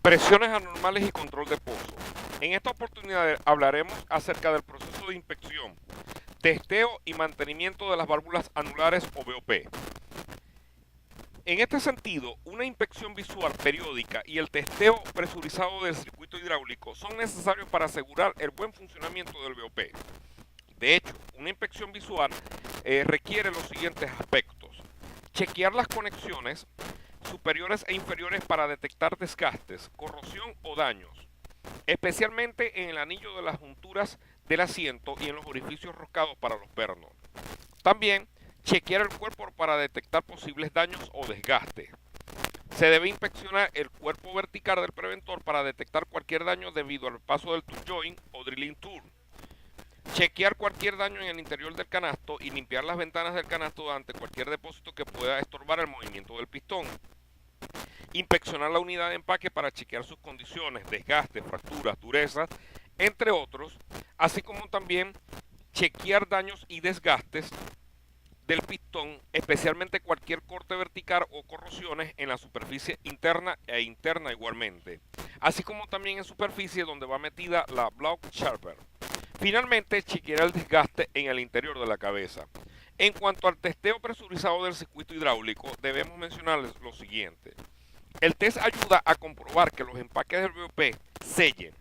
Presiones anormales y control de pozo. En esta oportunidad hablaremos acerca del proceso de inspección, testeo y mantenimiento de las válvulas anulares o BOP. En este sentido, una inspección visual periódica y el testeo presurizado del circuito hidráulico son necesarios para asegurar el buen funcionamiento del BOP. De hecho, una inspección visual requiere los siguientes aspectos: chequear las conexiones superiores e inferiores para detectar desgastes, corrosión o daños, especialmente en el anillo de las junturas del asiento y en los orificios roscados para los pernos. También chequear el cuerpo para detectar posibles daños o desgastes. Se debe inspeccionar el cuerpo vertical del preventor para detectar cualquier daño debido al paso del tool joint o drilling tool. Chequear cualquier daño en el interior del canasto y limpiar las ventanas del canasto ante cualquier depósito que pueda estorbar el movimiento del pistón. Inspeccionar la unidad de empaque para chequear sus condiciones, desgastes, fracturas, durezas, entre otros, así como también chequear daños y desgastes del pistón, especialmente cualquier corte vertical o corrosiones en la superficie interna e interna igualmente, así como también en superficie donde va metida la block sharper. Finalmente, chequear el desgaste en el interior de la cabeza. En cuanto al testeo presurizado del circuito hidráulico, debemos mencionarles lo siguiente. El test ayuda a comprobar que los empaques del BOP sellen.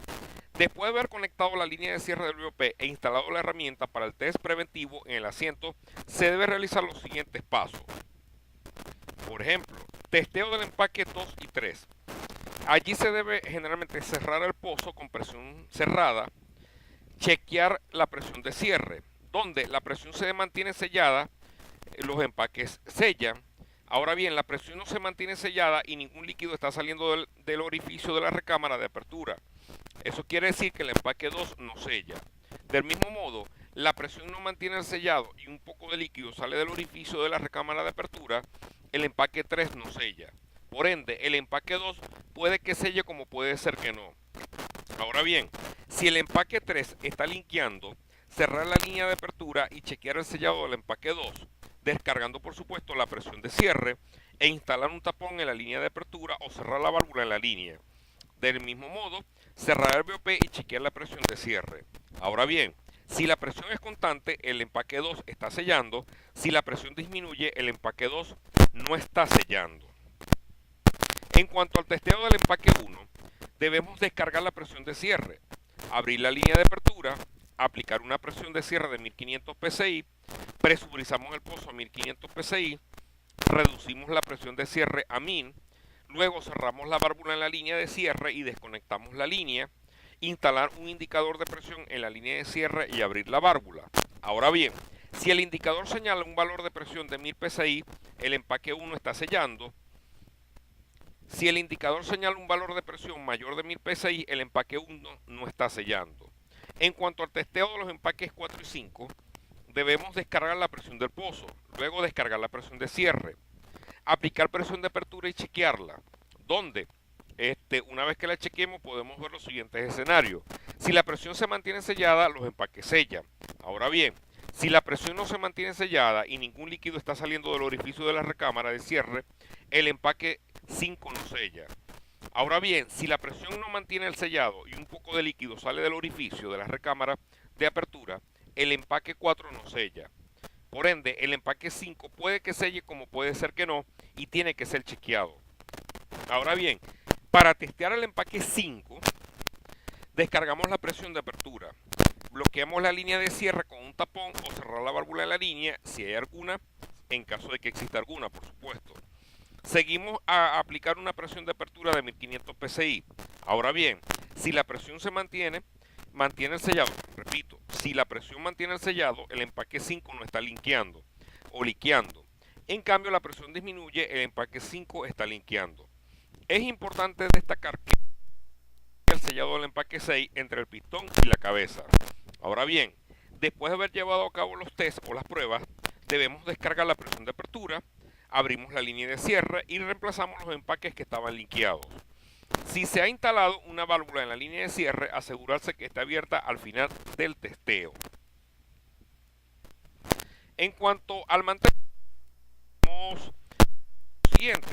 Después de haber conectado la línea de cierre del BOP e instalado la herramienta para el test preventivo en el asiento, se debe realizar los siguientes pasos. Por ejemplo, testeo del empaque 2 y 3. Allí se debe generalmente cerrar el pozo con presión cerrada, chequear la presión de cierre, donde la presión se mantiene sellada, los empaques sellan. Ahora bien, la presión no se mantiene sellada y ningún líquido está saliendo del orificio de la recámara de apertura. Eso quiere decir que el empaque 2 no sella. Del mismo modo, la presión no mantiene el sellado y un poco de líquido sale del orificio de la recámara de apertura, el empaque 3 no sella. Por ende, el empaque 2 puede que selle como puede ser que no. Ahora bien, si el empaque 3 está linkeando, cerrar la línea de apertura y chequear el sellado del empaque 2, descargando por supuesto la presión de cierre e instalar un tapón en la línea de apertura o cerrar la válvula en la línea. Del mismo modo, cerrar el BOP y chequear la presión de cierre. Ahora bien, si la presión es constante, el empaque 2 está sellando. Si la presión disminuye, el empaque 2 no está sellando. En cuanto al testeo del empaque 1, debemos descargar la presión de cierre, abrir la línea de apertura, aplicar una presión de cierre de 1500 psi, presurizamos el pozo a 1500 psi, reducimos la presión de cierre a 1000, luego cerramos la válvula en la línea de cierre y desconectamos la línea, instalar un indicador de presión en la línea de cierre y abrir la válvula. Ahora bien, si el indicador señala un valor de presión de 1000 psi, el empaque 1 está sellando. Si el indicador señala un valor de presión mayor de 1000 psi, el empaque 1 no está sellando. En cuanto al testeo de los empaques 4 y 5, debemos descargar la presión del pozo, luego descargar la presión de cierre, aplicar presión de apertura y chequearla, donde una vez que la chequeemos podemos ver los siguientes escenarios. Si la presión se mantiene sellada, los empaques sellan. Ahora bien, si la presión no se mantiene sellada y ningún líquido está saliendo del orificio de la recámara de cierre, el empaque 5 no sella. Ahora bien, si la presión no mantiene el sellado y un poco de líquido sale del orificio de la recámara de apertura, el empaque 4 no sella. Por ende, el empaque 5 puede que selle como puede ser que no y tiene que ser chequeado. Ahora bien, para testear el empaque 5, descargamos la presión de apertura, bloqueamos la línea de cierre con un tapón o cerrar la válvula de la línea si hay alguna, en caso de que exista alguna, por supuesto. Seguimos a aplicar una presión de apertura de 1500 psi. Ahora bien, si la presión se mantiene el sellado. Repito, si la presión mantiene el sellado, el empaque 5 no está linkeando o liqueando. En cambio, la presión disminuye, el empaque 5 está linkeando. Es importante destacar que el sellado del empaque 6 entre el pistón y la cabeza. Ahora bien, después de haber llevado a cabo los tests o las pruebas, debemos descargar la presión de apertura, abrimos la línea de cierre y reemplazamos los empaques que estaban linkeados. Si se ha instalado una válvula en la línea de cierre, asegurarse que está abierta al final del testeo. En cuanto al mantenimiento, siguiente.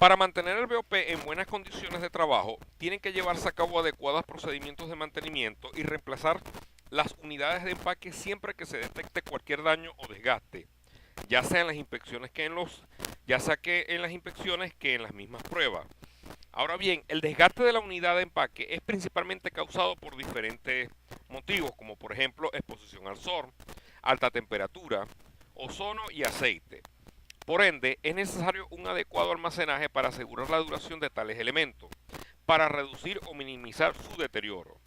Para mantener el BOP en buenas condiciones de trabajo, tienen que llevarse a cabo adecuados procedimientos de mantenimiento y reemplazar las unidades de empaque siempre que se detecte cualquier daño o desgaste, ya sea en las inspecciones que en las inspecciones que en las mismas pruebas. Ahora bien, el desgaste de la unidad de empaque es principalmente causado por diferentes motivos, como por ejemplo exposición al sol, alta temperatura, ozono y aceite. Por ende, es necesario un adecuado almacenaje para asegurar la duración de tales elementos, para reducir o minimizar su deterioro.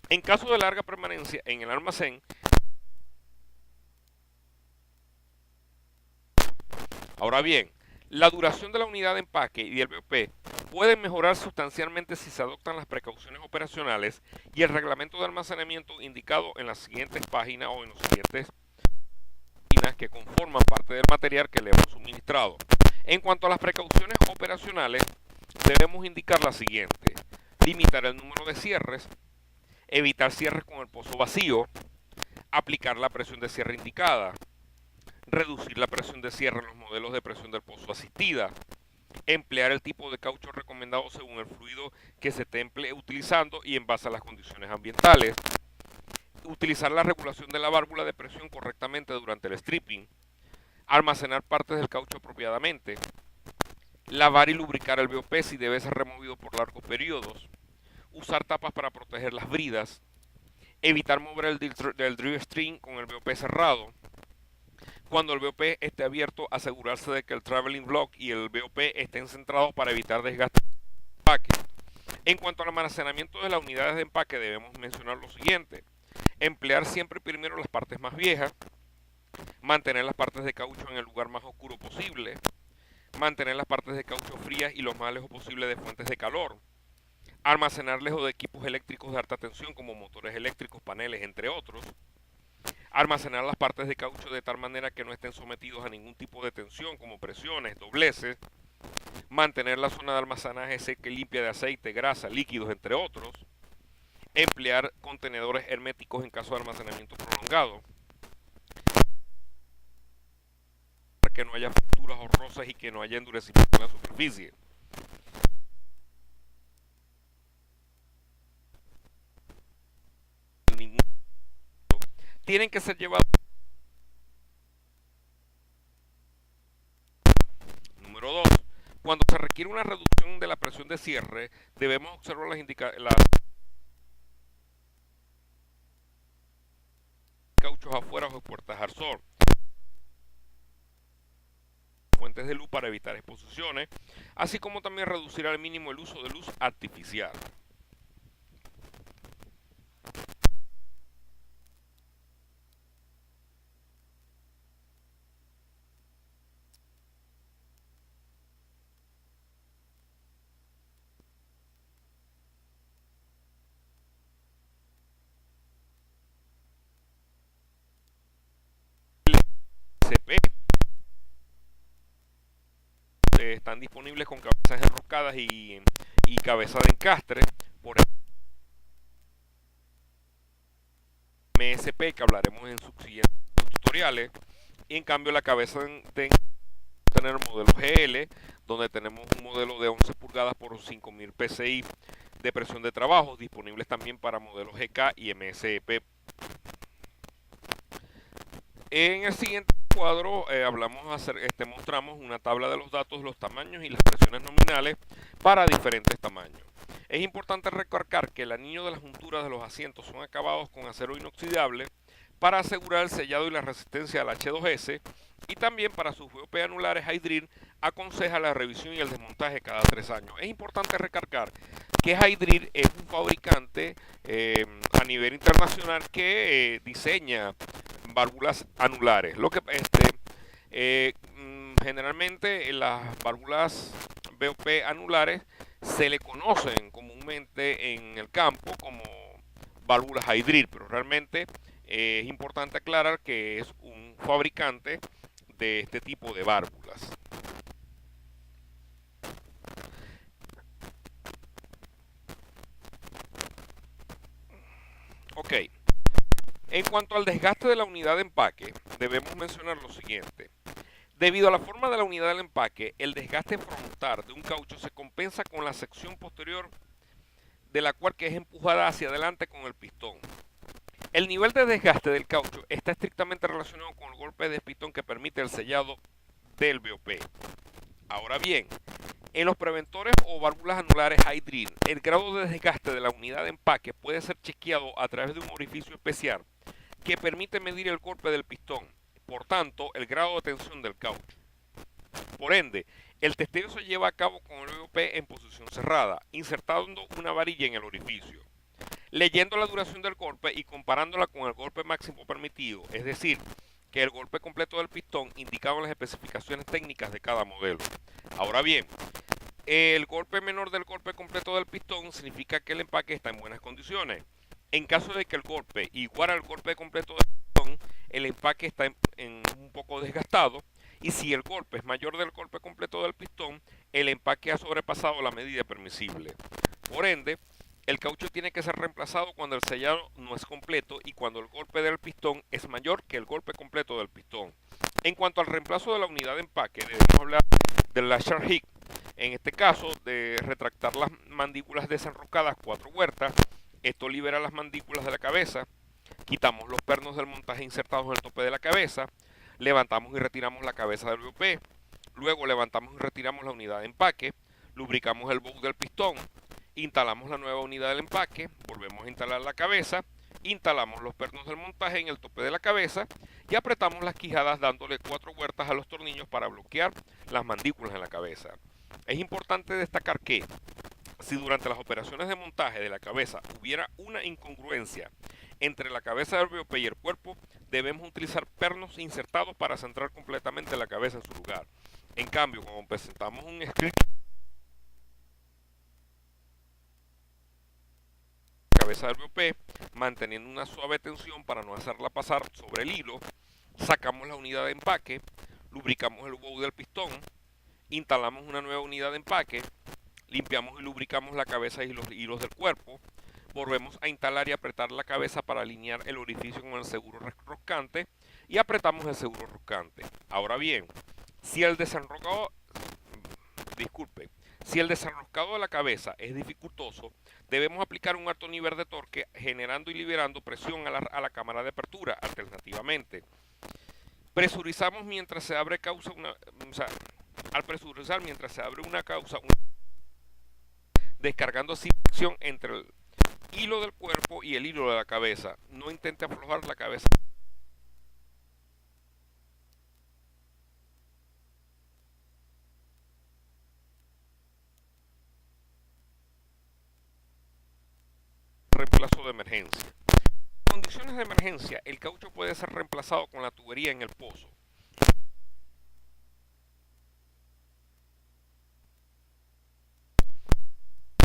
En caso de larga permanencia en el almacén, ahora bien, la duración de la unidad de empaque y del BOP pueden mejorar sustancialmente si se adoptan las precauciones operacionales y el reglamento de almacenamiento indicado en las siguientes páginas o en los siguientes páginas que conforman parte del material que le hemos suministrado. En cuanto a las precauciones operacionales, debemos indicar la siguiente: limitar el número de cierres, evitar cierres con el pozo vacío, aplicar la presión de cierre indicada, reducir la presión de cierre en los modelos de presión del pozo asistida, emplear el tipo de caucho recomendado según el fluido que se esté utilizando y en base a las condiciones ambientales, utilizar la regulación de la válvula de presión correctamente durante el stripping, almacenar partes del caucho apropiadamente, lavar y lubricar el BOP si debe ser removido por largos periodos, usar tapas para proteger las bridas, evitar mover el drill string con el BOP cerrado. Cuando el BOP esté abierto, asegurarse de que el traveling block y el BOP estén centrados para evitar desgaste del empaque. En cuanto al almacenamiento de las unidades de empaque, debemos mencionar lo siguiente: emplear siempre primero las partes más viejas, mantener las partes de caucho en el lugar más oscuro posible, mantener las partes de caucho frías y lo más lejos posible de fuentes de calor, almacenar lejos de equipos eléctricos de alta tensión como motores eléctricos, paneles, entre otros, almacenar las partes de caucho de tal manera que no estén sometidos a ningún tipo de tensión como presiones, dobleces, mantener la zona de almacenaje seca y limpia de aceite, grasa, líquidos, entre otros, emplear contenedores herméticos en caso de almacenamiento prolongado, para que no haya fracturas o roces y que no haya endurecimiento en la superficie. Tienen que ser llevados. Número 2. Cuando se requiere una reducción de la presión de cierre, debemos observar las cauchos afuera o puertas al sol, fuentes de luz para evitar exposiciones, así como también reducir al mínimo el uso de luz artificial. CP están disponibles con cabezas enroscadas y cabeza de encastre, por MSP, que hablaremos en sus siguientes tutoriales. Y en cambio la cabeza de tener el modelo GL, donde tenemos un modelo de 11 pulgadas por 5000 PSI de presión de trabajo, disponibles también para modelos GK y MSP. En el siguiente cuadro mostramos una tabla de los datos, los tamaños y las presiones nominales para diferentes tamaños. Es importante recalcar que el anillo de las junturas de los asientos son acabados con acero inoxidable para asegurar el sellado y la resistencia al H2S, y también para sus BOP anulares Hydril aconseja la revisión y el desmontaje cada 3 años. Es importante recalcar que Hydril es un fabricante a nivel internacional que diseña válvulas anulares. Generalmente las válvulas BOP anulares se le conocen comúnmente en el campo como válvulas Hydril, pero realmente es importante aclarar que es un fabricante de este tipo de válvulas. Ok, en cuanto al desgaste de la unidad de empaque, debemos mencionar lo siguiente: Debido a la forma de la unidad del empaque, el desgaste frontal de un caucho se compensa con la sección posterior de la cual que es empujada hacia adelante con el pistón. El nivel de desgaste del caucho está estrictamente relacionado con el golpe de pistón que permite el sellado del BOP. Ahora bien, en los preventores o válvulas anulares high drill, el grado de desgaste de la unidad de empaque puede ser chequeado a través de un orificio especial que permite medir el golpe del pistón, por tanto, el grado de tensión del caucho. Por ende, el testeo se lleva a cabo con el BOP en posición cerrada, insertando una varilla en el orificio, leyendo la duración del golpe y comparándola con el golpe máximo permitido, es decir, que el golpe completo del pistón indicado en las especificaciones técnicas de cada modelo. Ahora bien, el golpe menor del golpe completo del pistón significa que el empaque está en buenas condiciones. En caso de que el golpe igual al golpe completo del pistón, el empaque está un poco desgastado. Y si el golpe es mayor del golpe completo del pistón, el empaque ha sobrepasado la medida permisible. Por ende, el caucho tiene que ser reemplazado cuando el sellado no es completo y cuando el golpe del pistón es mayor que el golpe completo del pistón. En cuanto al reemplazo de la unidad de empaque, debemos hablar del lasher hit. En este caso, de retractar las mandíbulas desenroscadas 4 huertas. Esto libera las mandíbulas de la cabeza. Quitamos los pernos del montaje insertados en el tope de la cabeza. Levantamos y retiramos la cabeza del BOP. Luego levantamos y retiramos la unidad de empaque. Lubricamos el bowl del pistón. Instalamos la nueva unidad del empaque. Volvemos a instalar la cabeza. Instalamos los pernos del montaje en el tope de la cabeza y apretamos las quijadas dándole 4 huertas a los tornillos para bloquear las mandíbulas en la cabeza. Es importante destacar que si durante las operaciones de montaje de la cabeza hubiera una incongruencia entre la cabeza del BOP y el cuerpo, debemos utilizar pernos insertados para centrar completamente la cabeza en su lugar. En cambio, cuando presentamos un script cabeza del BOP, manteniendo una suave tensión para no hacerla pasar sobre el hilo, sacamos la unidad de empaque, lubricamos el bowl del pistón, instalamos una nueva unidad de empaque, limpiamos y lubricamos la cabeza y los hilos del cuerpo, volvemos a instalar y apretar la cabeza para alinear el orificio con el seguro roscante y apretamos el seguro roscante. Ahora bien, si el desenroscado de la cabeza es dificultoso, debemos aplicar un alto nivel de torque generando y liberando presión a la cámara de apertura. Alternativamente, presurizamos mientras se abre al presurizar mientras se abre una causa, descargando así presión entre el hilo del cuerpo y el hilo de la cabeza. No intente aflojar la cabeza. Reemplazo de emergencia. En condiciones de emergencia, el caucho puede ser reemplazado con la tubería en el pozo.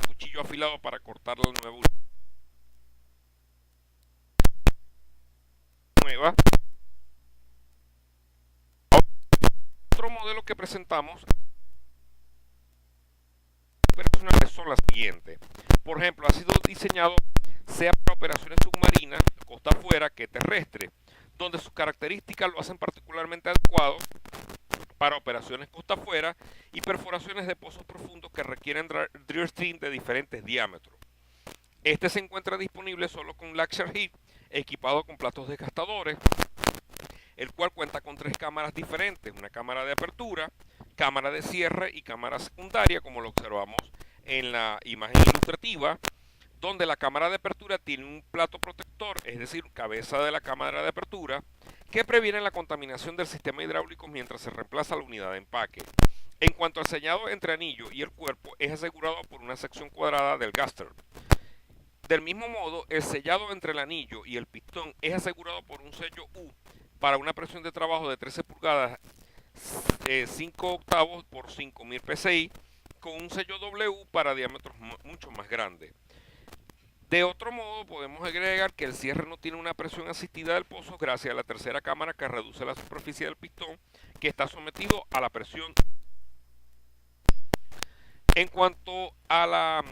Cuchillo afilado para cortar la nueva. Otro modelo que presentamos son las siguientes. Por ejemplo, ha sido diseñado sea para operaciones submarinas, costa afuera, que terrestre, donde sus características lo hacen particularmente adecuado para operaciones costa afuera y perforaciones de pozos profundos que requieren drill string de diferentes diámetros. Este se encuentra disponible solo con lasher hit, equipado con platos desgastadores, el cual cuenta con 3 cámaras diferentes, una cámara de apertura, cámara de cierre y cámara secundaria, como lo observamos en la imagen ilustrativa, donde la cámara de apertura tiene un plato protector, es decir, cabeza de la cámara de apertura, que previene la contaminación del sistema hidráulico mientras se reemplaza la unidad de empaque. En cuanto al sellado entre anillo y el cuerpo, es asegurado por una sección cuadrada del gaster. Del mismo modo, el sellado entre el anillo y el pistón es asegurado por un sello U para una presión de trabajo de 13 pulgadas 5 octavos por 5000 psi, con un sello W para diámetros mucho más grandes. De otro modo, podemos agregar que el cierre no tiene una presión asistida del pozo gracias a la tercera cámara que reduce la superficie del pistón, que está sometido a la presión. En cuanto a la